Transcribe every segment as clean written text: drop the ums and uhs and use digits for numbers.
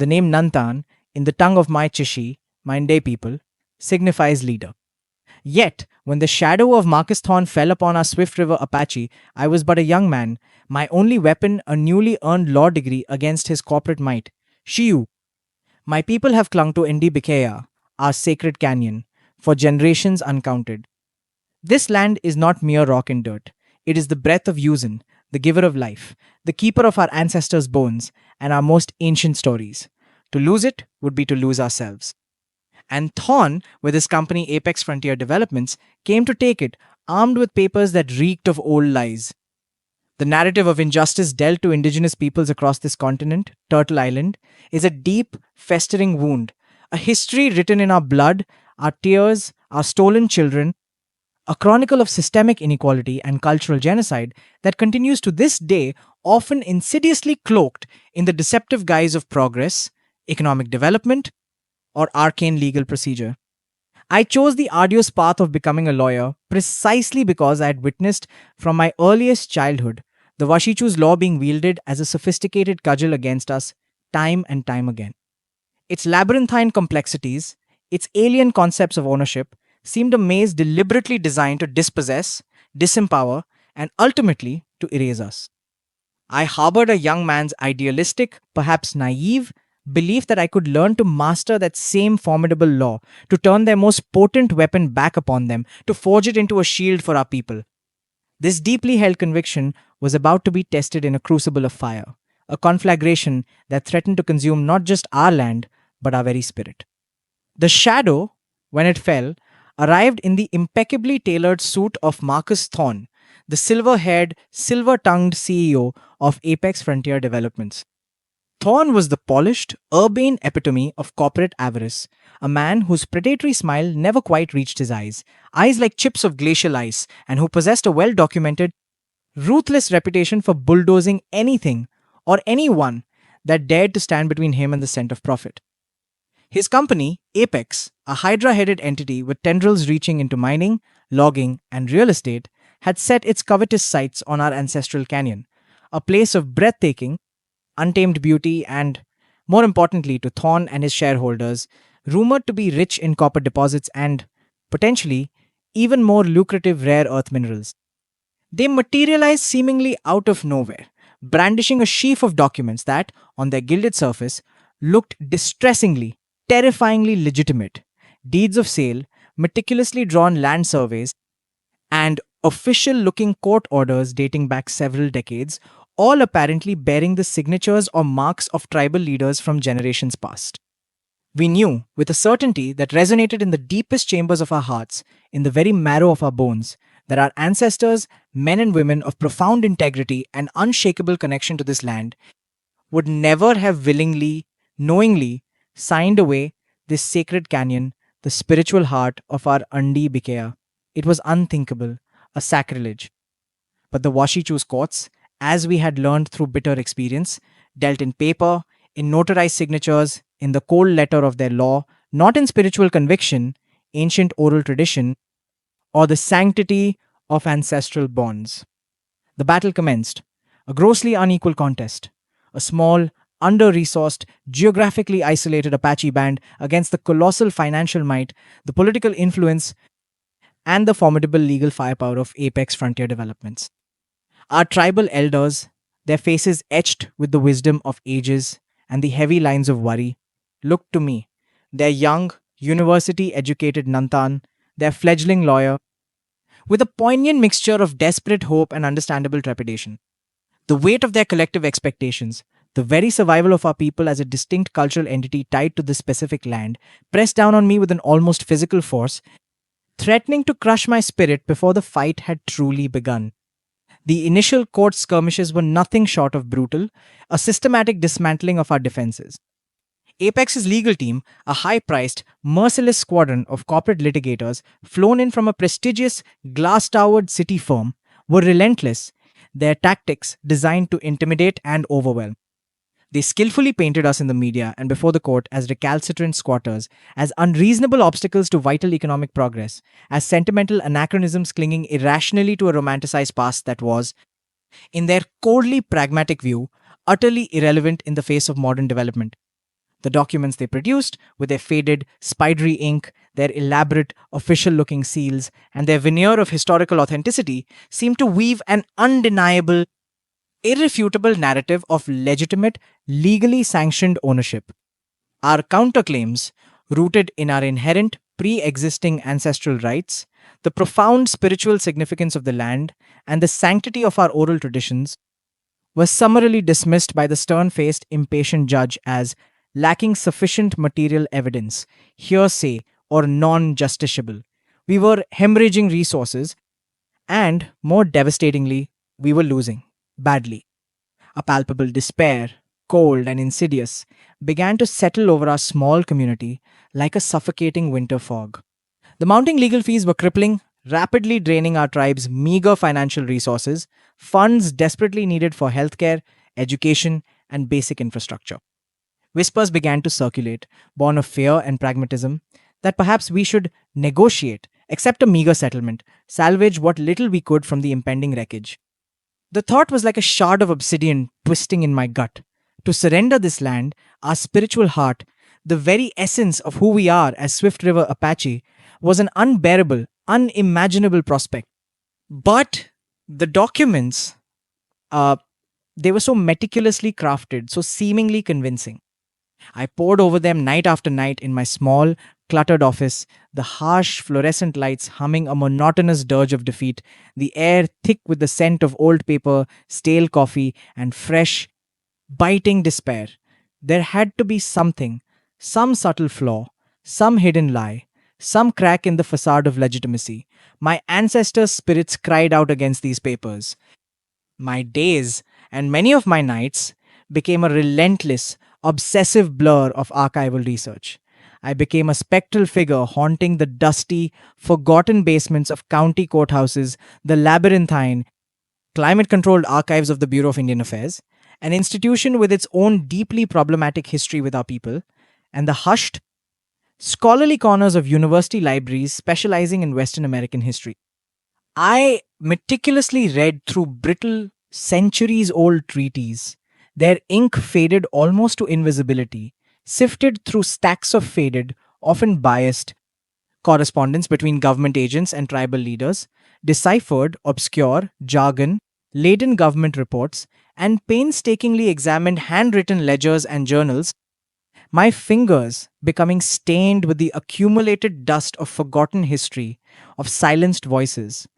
The name Nantan, in the tongue of my Chishi, Minde people, signifies leader. Yet, when the shadow of Marcus Thorn fell upon our Swift River Apache, I was but a young man, my only weapon a newly earned law degree against his corporate might. Shiu, my people have clung to Indibikeya, our sacred canyon, for generations uncounted. This land is not mere rock and dirt. It is the breath of Yuzin, the giver of life, the keeper of our ancestors' bones and our most ancient stories. To lose it would be to lose ourselves. And Thorn, with his company Apex Frontier Developments, came to take it, armed with papers that reeked of old lies. The narrative of injustice dealt to indigenous peoples across this continent, Turtle Island, is a deep, festering wound, a history written in our blood, our tears, our stolen children, a chronicle of systemic inequality and cultural genocide that continues to this day, often insidiously cloaked in the deceptive guise of progress, economic development, or arcane legal procedure. I chose the arduous path of becoming a lawyer precisely because I had witnessed from my earliest childhood the Washichu's law being wielded as a sophisticated cudgel against us time and time again. Its labyrinthine complexities, its alien concepts of ownership, seemed a maze deliberately designed to dispossess, disempower, and ultimately to erase us. I harbored a young man's idealistic, perhaps naive, belief that I could learn to master that same formidable law, to turn their most potent weapon back upon them, to forge it into a shield for our people. This deeply held conviction was about to be tested in a crucible of fire, a conflagration that threatened to consume not just our land, but our very spirit. The shadow, when it fell, arrived in the impeccably tailored suit of Marcus Thorn, the silver haired, silver tongued CEO of Apex Frontier Developments. Thorn was the polished, urbane epitome of corporate avarice, a man whose predatory smile never quite reached his eyes like chips of glacial ice, and who possessed a well documented, ruthless reputation for bulldozing anything or anyone that dared to stand between him and the scent of profit. His company, Apex, a hydra headed entity with tendrils reaching into mining, logging, and real estate, had set its covetous sights on our ancestral canyon, a place of breathtaking, untamed beauty, and, more importantly to Thorn and his shareholders, rumored to be rich in copper deposits and, potentially, even more lucrative rare earth minerals. They materialized seemingly out of nowhere, brandishing a sheaf of documents that, on their gilded surface, looked distressingly, terrifyingly legitimate. Deeds of sale, meticulously drawn land surveys, and official looking court orders dating back several decades, all apparently bearing the signatures or marks of tribal leaders from generations past. We knew, with a certainty that resonated in the deepest chambers of our hearts, in the very marrow of our bones, that our ancestors, men and women of profound integrity and unshakable connection to this land, would never have willingly, knowingly, signed away this sacred canyon, the spiritual heart of our Andi Bikea. It was unthinkable, a sacrilege. But the Washichu's courts, as we had learned through bitter experience, dealt in paper, in notarized signatures, in the cold letter of their law, not in spiritual conviction, ancient oral tradition, or the sanctity of ancestral bonds. The battle commenced, a grossly unequal contest, a small, under-resourced, geographically isolated Apache band against the colossal financial might, the political influence, and the formidable legal firepower of Apex Frontier Developments. Our tribal elders, their faces etched with the wisdom of ages and the heavy lines of worry, looked to me, their young, university-educated Nantan, their fledgling lawyer, with a poignant mixture of desperate hope and understandable trepidation. The weight of their collective expectations, the very survival of our people as a distinct cultural entity tied to this specific land, pressed down on me with an almost physical force, threatening to crush my spirit before the fight had truly begun. The initial court skirmishes were nothing short of brutal, a systematic dismantling of our defenses. Apex's legal team, a high-priced, merciless squadron of corporate litigators flown in from a prestigious, glass-towered city firm, were relentless, their tactics designed to intimidate and overwhelm. They skillfully painted us in the media and before the court as recalcitrant squatters, as unreasonable obstacles to vital economic progress, as sentimental anachronisms clinging irrationally to a romanticized past that was, in their coldly pragmatic view, utterly irrelevant in the face of modern development. The documents they produced, with their faded, spidery ink, their elaborate, official looking seals, and their veneer of historical authenticity, seemed to weave an undeniable, irrefutable narrative of legitimate, legally sanctioned ownership. Our counterclaims, rooted in our inherent, pre existing ancestral rights, the profound spiritual significance of the land, and the sanctity of our oral traditions, was summarily dismissed by the stern faced, impatient judge as lacking sufficient material evidence, hearsay, or non justiciable. We were hemorrhaging resources, and more devastatingly, we were losing badly. A palpable despair, cold and insidious, began to settle over our small community like a suffocating winter fog. The mounting legal fees were crippling, rapidly draining our tribe's meager financial resources, funds desperately needed for healthcare, education, and basic infrastructure. Whispers began to circulate, born of fear and pragmatism, that perhaps we should negotiate, accept a meager settlement, salvage what little we could from the impending wreckage. The thought was like a shard of obsidian twisting in my gut. To surrender this land, our spiritual heart, the very essence of who we are as Swift River Apache, was an unbearable, unimaginable prospect. But the documents, uh, they were so meticulously crafted, so seemingly convincing. I pored over them night after night in my small, cluttered office, the harsh fluorescent lights humming a monotonous dirge of defeat, the air thick with the scent of old paper, stale coffee, and fresh, biting despair. There had to be something, some subtle flaw, some hidden lie, some crack in the facade of legitimacy. My ancestors' spirits cried out against these papers. My days, and many of my nights, became a relentless, obsessive blur of archival research. I became a spectral figure haunting the dusty, forgotten basements of county courthouses, the labyrinthine, climate controlled archives of the Bureau of Indian Affairs, an institution with its own deeply problematic history with our people, and the hushed, scholarly corners of university libraries specializing in Western American history. I meticulously read through brittle, centuries old treaties, their ink faded almost to invisibility, sifted through stacks of faded, often biased, correspondence between government agents and tribal leaders, deciphered obscure, jargon laden government reports, and painstakingly examined handwritten ledgers and journals, my fingers becoming stained with the accumulated dust of forgotten history, of silenced voices.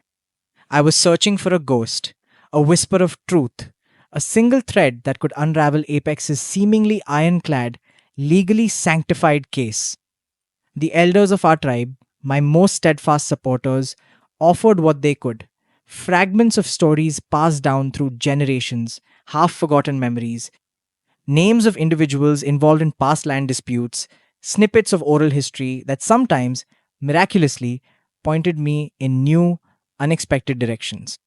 I was searching for a ghost, a whisper of truth, a single thread that could unravel Apex's seemingly ironclad, legally sanctified case. The elders of our tribe, my most steadfast supporters, offered what they could: fragments of stories passed down through generations, half forgotten memories, names of individuals involved in past land disputes, snippets of oral history that sometimes, miraculously, pointed me in new, unexpected directions.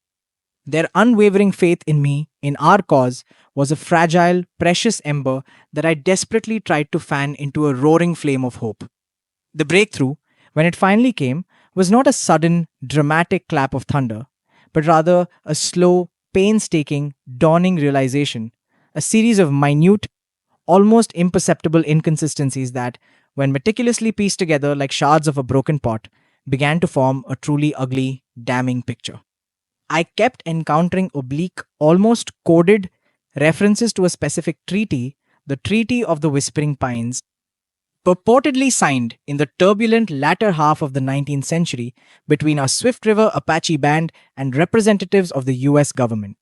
Their unwavering faith in me, in our cause, was a fragile, precious ember that I desperately tried to fan into a roaring flame of hope. The breakthrough, when it finally came, was not a sudden, dramatic clap of thunder, but rather a slow, painstaking, dawning realization, a series of minute, almost imperceptible inconsistencies that, when meticulously pieced together like shards of a broken pot, began to form a truly ugly, damning picture. I kept encountering oblique, almost coded references to a specific treaty, the Treaty of the Whispering Pines, purportedly signed in the turbulent latter half of the 19th century between our Swift River Apache band and representatives of the US government.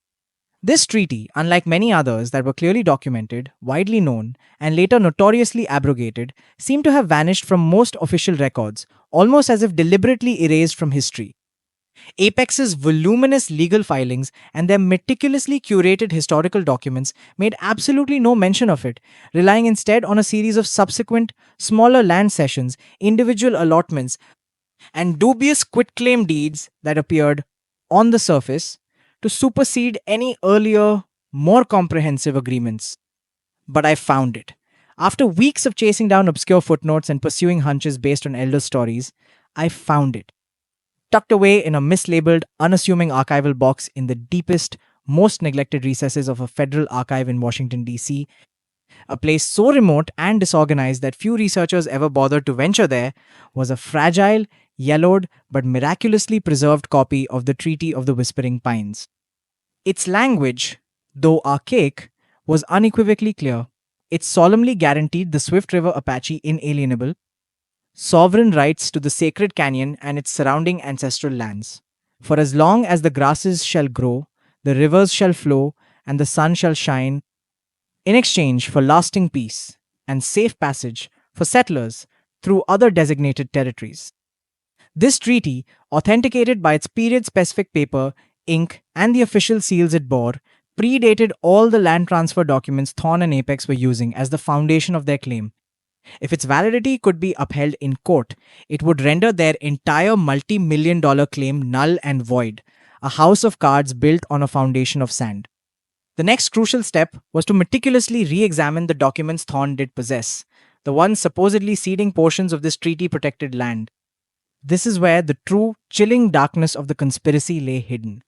This treaty, unlike many others that were clearly documented, widely known, and later notoriously abrogated, seemed to have vanished from most official records, almost as if deliberately erased from history. Apex's voluminous legal filings and their meticulously curated historical documents made absolutely no mention of it, relying instead on a series of subsequent, smaller land cessions, individual allotments, and dubious quitclaim deeds that appeared, on the surface, to supersede any earlier, more comprehensive agreements. But I found it. After weeks of chasing down obscure footnotes and pursuing hunches based on elder stories, I found it tucked away in a mislabeled, unassuming archival box in the deepest, most neglected recesses of a federal archive in Washington, D.C., A place so remote and disorganized that few researchers ever bothered to venture there, was a fragile, yellowed, but miraculously preserved copy of the Treaty of the Whispering Pines. Its language, though archaic, was unequivocally clear. It solemnly guaranteed the Swift River Apache inalienable, sovereign rights to the sacred canyon and its surrounding ancestral lands. For as long as the grasses shall grow, the rivers shall flow, and the sun shall shine, in exchange for lasting peace and safe passage for settlers through other designated territories. This treaty, authenticated by its period specific paper, ink, and the official seals it bore, predated all the land transfer documents Thorn and Apex were using as the foundation of their claim. If its validity could be upheld in court, it would render their entire multi-million-dollar claim null and void, a house of cards built on a foundation of sand. The next crucial step was to meticulously re examine the documents Thorn did possess, the ones supposedly ceding portions of this treaty protected land. This is where the true, chilling darkness of the conspiracy lay hidden.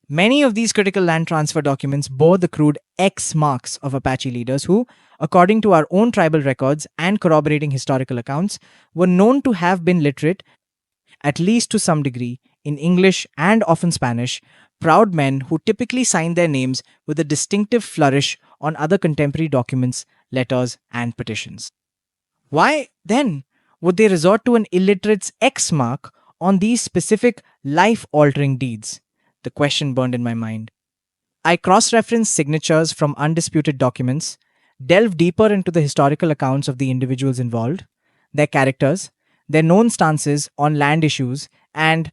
Many of these critical land transfer documents bore the crude X marks of Apache leaders who, according to our own tribal records and corroborating historical accounts, were known to have been literate, at least to some degree, in English and often Spanish, proud men who typically signed their names with a distinctive flourish on other contemporary documents, letters, and petitions. Why, then, would they resort to an illiterate's X mark on these specific life altering deeds? The question burned in my mind. I cross referenced signatures from undisputed documents, delved deeper into the historical accounts of the individuals involved, their characters, their known stances on land issues, and,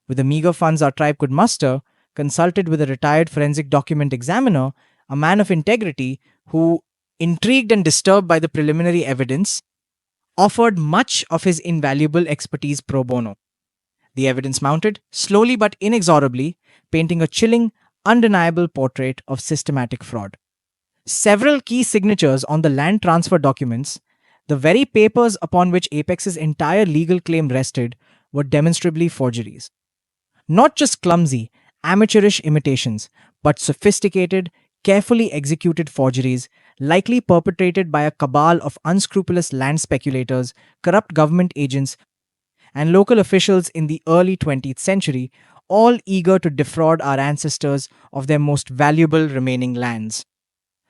with the meager funds our tribe could muster, consulted with a retired forensic document examiner, a man of integrity who, intrigued and disturbed by the preliminary evidence, offered much of his invaluable expertise pro bono. The evidence mounted, slowly but inexorably, painting a chilling, undeniable portrait of systematic fraud. Several key signatures on the land transfer documents, the very papers upon which Apex's entire legal claim rested, were demonstrably forgeries. Not just clumsy, amateurish imitations, but sophisticated, carefully executed forgeries, likely perpetrated by a cabal of unscrupulous land speculators, corrupt government agents, and local officials in the early 20th century, all eager to defraud our ancestors of their most valuable remaining lands.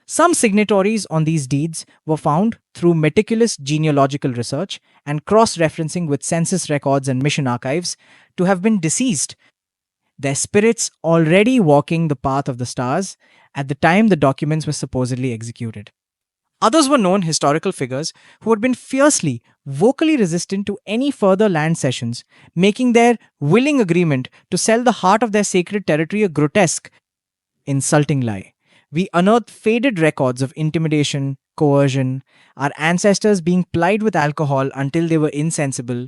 Some signatories on these deeds were found through meticulous genealogical research and cross referencing with census records and mission archives to have been deceased, their spirits already walking the path of the stars at the time the documents were supposedly executed. Others were known historical figures who had been fiercely, vocally resistant to any further land cessions, making their willing agreement to sell the heart of their sacred territory a grotesque, insulting lie. We unearthed faded records of intimidation, coercion, our ancestors being plied with alcohol until they were insensible,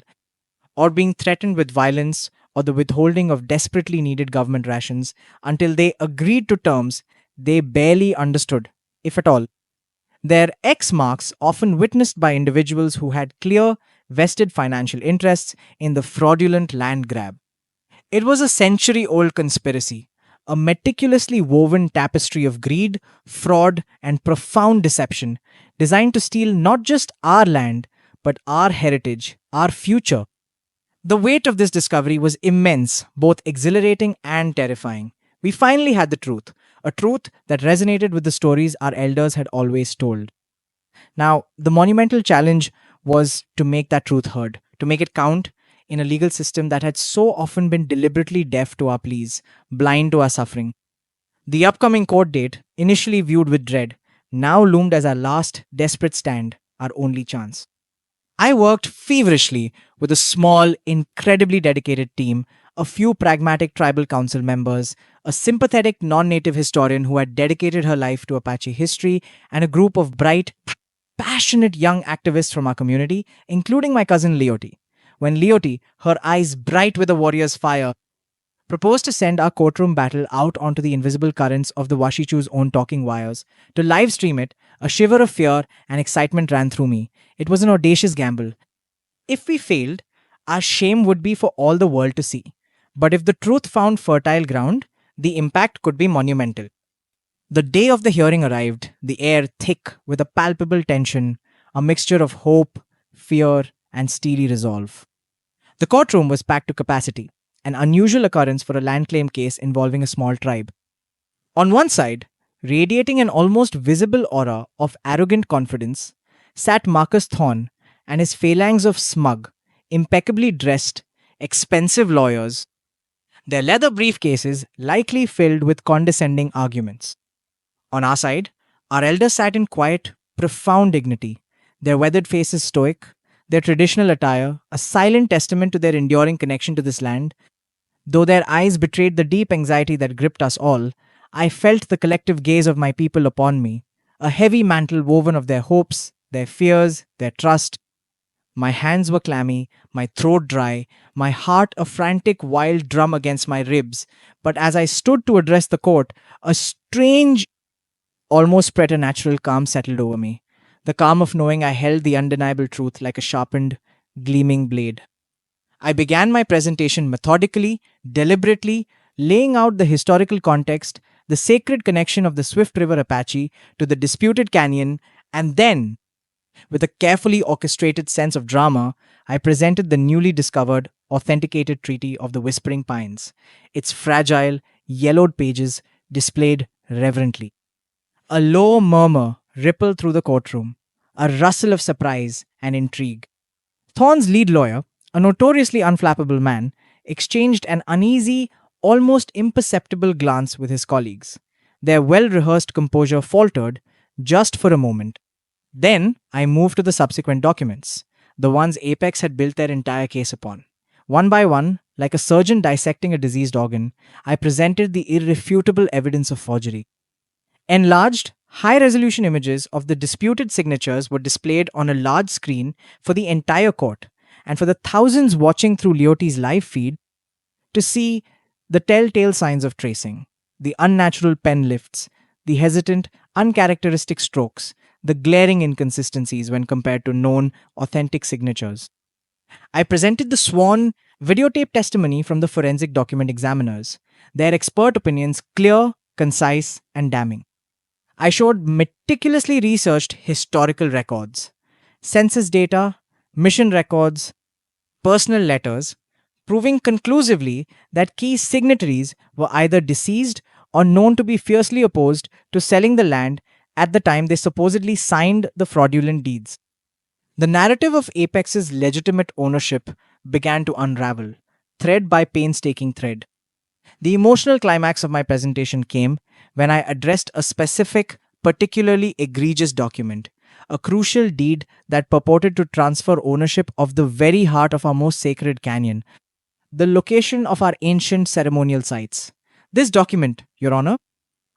or being threatened with violence or the withholding of desperately needed government rations until they agreed to terms they barely understood, if at all. Their X marks, often witnessed by individuals who had clear, vested financial interests in the fraudulent land grab. It was a century old conspiracy, a meticulously woven tapestry of greed, fraud, and profound deception, designed to steal not just our land, but our heritage, our future. The weight of this discovery was immense, both exhilarating and terrifying. We finally had the truth, a truth that resonated with the stories our elders had always told. Now, the monumental challenge was to make that truth heard, to make it count in a legal system that had so often been deliberately deaf to our pleas, blind to our suffering. The upcoming court date, initially viewed with dread, now loomed as our last desperate stand, our only chance. I worked feverishly with a small, incredibly dedicated team, a few pragmatic tribal council members, a sympathetic non native historian who had dedicated her life to Apache history, and a group of bright, passionate young activists from our community, including my cousin Leotie. When Leotie, her eyes bright with a warrior's fire, proposed to send our courtroom battle out onto the invisible currents of the Washichu's own talking wires, to live stream it, a shiver of fear and excitement ran through me. It was an audacious gamble. If we failed, our shame would be for all the world to see. But if the truth found fertile ground, the impact could be monumental. The day of the hearing arrived, the air thick with a palpable tension, a mixture of hope, fear, and steely resolve. The courtroom was packed to capacity, an unusual occurrence for a land claim case involving a small tribe. On one side, radiating an almost visible aura of arrogant confidence, sat Marcus Thorne and his phalanx of smug, impeccably dressed, expensive lawyers, their leather briefcases likely filled with condescending arguments. On our side, our elders sat in quiet, profound dignity, their weathered faces stoic, their traditional attire a silent testament to their enduring connection to this land. Though their eyes betrayed the deep anxiety that gripped us all, I felt the collective gaze of my people upon me, a heavy mantle woven of their hopes, their fears, their trust. My hands were clammy, my throat dry, my heart a frantic wild drum against my ribs. But as I stood to address the court, a strange, almost preternatural calm settled over me. The calm of knowing I held the undeniable truth like a sharpened, gleaming blade. I began my presentation methodically, deliberately, laying out the historical context, the sacred connection of the Swift River Apache to the disputed canyon, and then, with a carefully orchestrated sense of drama, I presented the newly discovered, authenticated Treaty of the Whispering Pines, its fragile, yellowed pages displayed reverently. A low murmur rippled through the courtroom, a rustle of surprise and intrigue. Thorne's lead lawyer, a notoriously unflappable man, exchanged an uneasy, almost imperceptible glance with his colleagues. Their well rehearsed composure faltered just for a moment. Then I moved to the subsequent documents, the ones Apex had built their entire case upon. One by one, like a surgeon dissecting a diseased organ, I presented the irrefutable evidence of forgery. Enlarged, high resolution images of the disputed signatures were displayed on a large screen for the entire court, and for the thousands watching through Leoti's live feed to see the telltale signs of tracing, the unnatural pen lifts, the hesitant, uncharacteristic strokes, the glaring inconsistencies when compared to known, authentic signatures. I presented the sworn videotape testimony from the forensic document examiners, their expert opinions clear, concise, and damning. I showed meticulously researched historical records, census data, mission records, personal letters, proving conclusively that key signatories were either deceased or known to be fiercely opposed to selling the land at the time they supposedly signed the fraudulent deeds. The narrative of Apex's legitimate ownership began to unravel, thread by painstaking thread. The emotional climax of my presentation came when I addressed a specific, particularly egregious document, a crucial deed that purported to transfer ownership of the very heart of our most sacred canyon, the location of our ancient ceremonial sites. This document, Your Honor,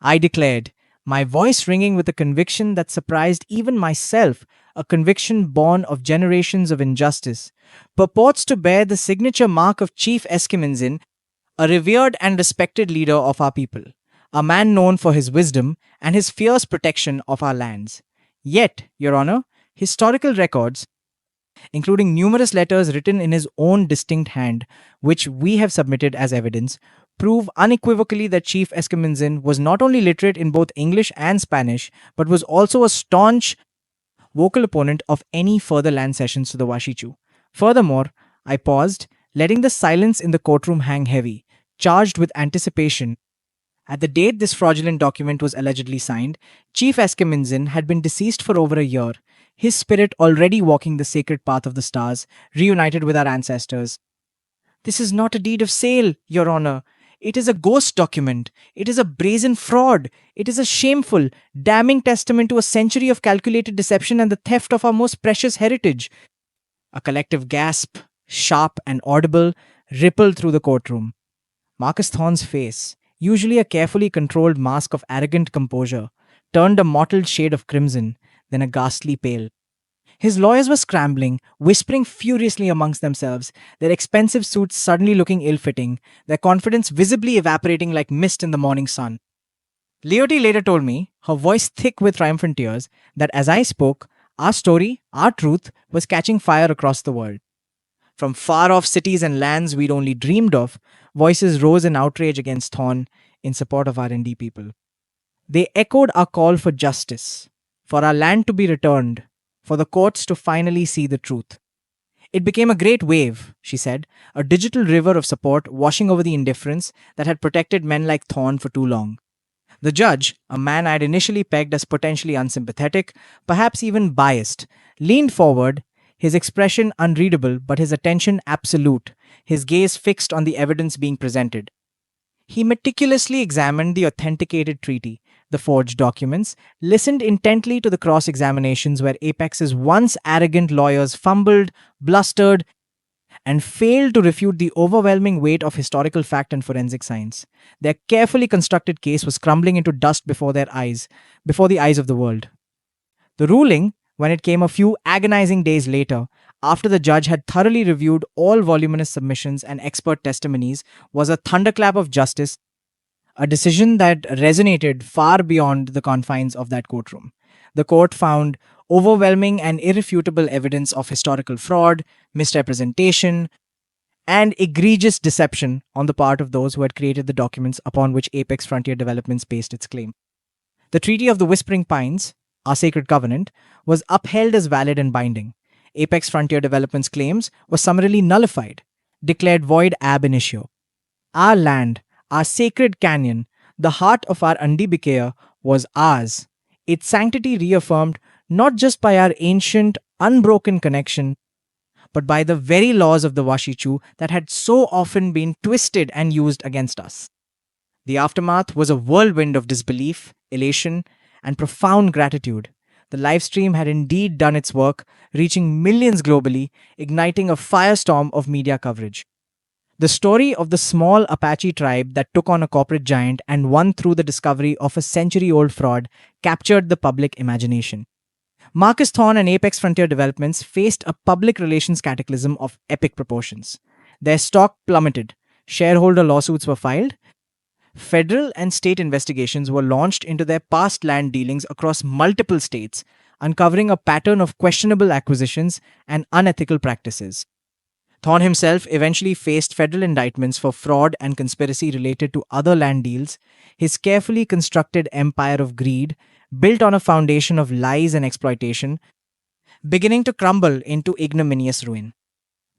I declared, my voice ringing with a conviction that surprised even myself, a conviction born of generations of injustice, purports to bear the signature mark of Chief Eskiminzin, a revered and respected leader of our people, a man known for his wisdom and his fierce protection of our lands. Yet, Your Honor, historical records, including numerous letters written in his own distinct hand, which we have submitted as evidence, prove unequivocally that Chief Eskiminzin was not only literate in both English and Spanish, but was also a staunch vocal opponent of any further land cessions to the Washichu. Furthermore, I paused, letting the silence in the courtroom hang heavy, charged with anticipation. At the date this fraudulent document was allegedly signed, Chief Eskiminzin had been deceased for over a year, his spirit already walking the sacred path of the stars, reunited with our ancestors. This is not a deed of sale, Your Honor. It is a ghost document. It is a brazen fraud. It is a shameful, damning testament to a century of calculated deception and the theft of our most precious heritage. A collective gasp, sharp and audible, rippled through the courtroom. Marcus Thorne's face, usually a carefully controlled mask of arrogant composure, turned a mottled shade of crimson, then a ghastly pale. His lawyers were scrambling, whispering furiously amongst themselves, their expensive suits suddenly looking ill-fitting, their confidence visibly evaporating like mist in the morning sun. Leotie later told me, her voice thick with triumphant tears, that as I spoke, our story, our truth, was catching fire across the world. From far-off cities and lands we'd only dreamed of, voices rose in outrage against Thorne in support of our Indie people. They echoed our call for justice, for our land to be returned, for the courts to finally see the truth. It became a great wave, she said, a digital river of support washing over the indifference that had protected men like Thorn for too long. The judge, a man I had initially pegged as potentially unsympathetic, perhaps even biased, leaned forward, his expression unreadable but his attention absolute, his gaze fixed on the evidence being presented. He meticulously examined the authenticated treaty, the forged documents, listened intently to the cross examinations where Apex's once arrogant lawyers fumbled, blustered, and failed to refute the overwhelming weight of historical fact and forensic science. Their carefully constructed case was crumbling into dust before the eyes of the world. The ruling, when it came a few agonizing days later, after the judge had thoroughly reviewed all voluminous submissions and expert testimonies, was a thunderclap of justice, a decision that resonated far beyond the confines of that courtroom. The court found overwhelming and irrefutable evidence of historical fraud, misrepresentation, and egregious deception on the part of those who had created the documents upon which Apex Frontier Developments based its claim. The Treaty of the Whispering Pines, our sacred covenant, was upheld as valid and binding. Apex Frontier Development's claims were summarily nullified, declared void ab initio. Our land, our sacred canyon, the heart of our Andibikea, was ours, its sanctity reaffirmed not just by our ancient, unbroken connection, but by the very laws of the Washichu that had so often been twisted and used against us. The aftermath was a whirlwind of disbelief, elation, and profound gratitude. The live stream had indeed done its work, reaching millions globally, igniting a firestorm of media coverage. The story of the small Apache tribe that took on a corporate giant and won through the discovery of a century-old fraud captured the public imagination. Marcus Thorne and Apex Frontier Developments faced a public relations cataclysm of epic proportions. Their stock plummeted, shareholder lawsuits were filed, federal and state investigations were launched into their past land dealings across multiple states, uncovering a pattern of questionable acquisitions and unethical practices. Thorne himself eventually faced federal indictments for fraud and conspiracy related to other land deals, his carefully constructed empire of greed, built on a foundation of lies and exploitation, beginning to crumble into ignominious ruin.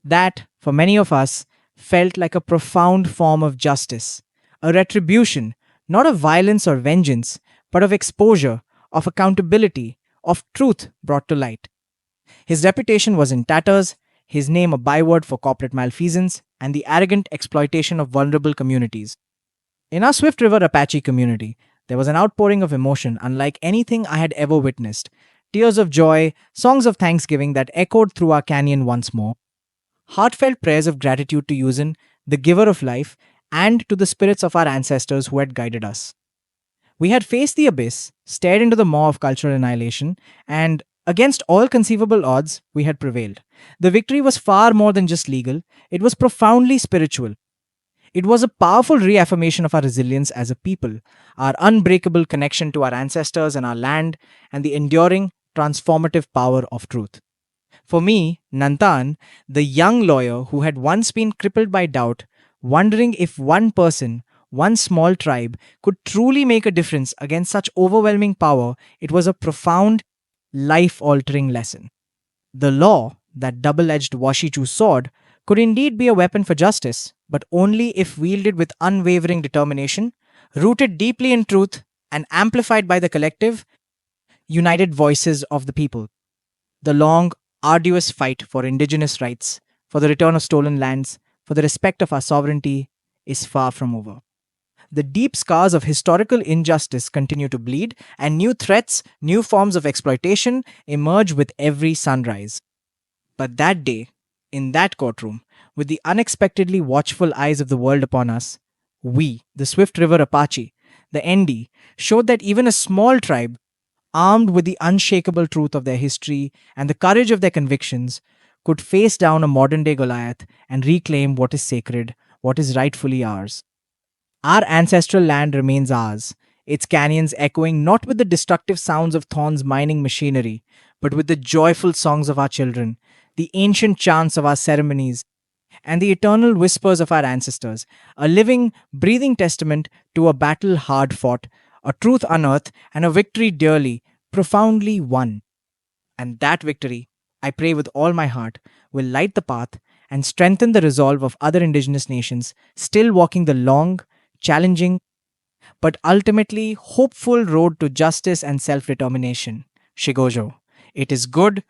That, for many of us, felt like a profound form of justice, a retribution, not of violence or vengeance, but of exposure, of accountability, of truth brought to light. His reputation was in tatters, his name a byword for corporate malfeasance, and the arrogant exploitation of vulnerable communities. In our Swift River Apache community, there was an outpouring of emotion unlike anything I had ever witnessed. Tears of joy, songs of thanksgiving that echoed through our canyon once more. Heartfelt prayers of gratitude to Yuzin, the giver of life, and to the spirits of our ancestors who had guided us. We had faced the abyss, stared into the maw of cultural annihilation, and against all conceivable odds, we had prevailed. The victory was far more than just legal, it was profoundly spiritual. It was a powerful reaffirmation of our resilience as a people, our unbreakable connection to our ancestors and our land, and the enduring, transformative power of truth. For me, Nantan, the young lawyer who had once been crippled by doubt, wondering if one person, one small tribe, could truly make a difference against such overwhelming power, it was a profound, life-altering lesson. The law, that double-edged Washichu sword, could indeed be a weapon for justice, but only if wielded with unwavering determination, rooted deeply in truth, and amplified by the collective, united voices of the people. The long, arduous fight for indigenous rights, for the return of stolen lands, for the respect of our sovereignty, is far from over. The deep scars of historical injustice continue to bleed, and new threats, new forms of exploitation emerge with every sunrise. But that day, in that courtroom, with the unexpectedly watchful eyes of the world upon us, we, the Swift River Apache, the ND, showed that even a small tribe, armed with the unshakable truth of their history and the courage of their convictions, could face down a modern day Goliath and reclaim what is sacred, what is rightfully ours. Our ancestral land remains ours, its canyons echoing not with the destructive sounds of Thorn's mining machinery, but with the joyful songs of our children, the ancient chants of our ceremonies, and the eternal whispers of our ancestors, a living, breathing testament to a battle hard fought, a truth unearthed, and a victory dearly, profoundly won. And that victory, I pray with all my heart, will light the path and strengthen the resolve of other indigenous nations still walking the long, challenging, but ultimately hopeful road to justice and self determination. Shigojo. It is good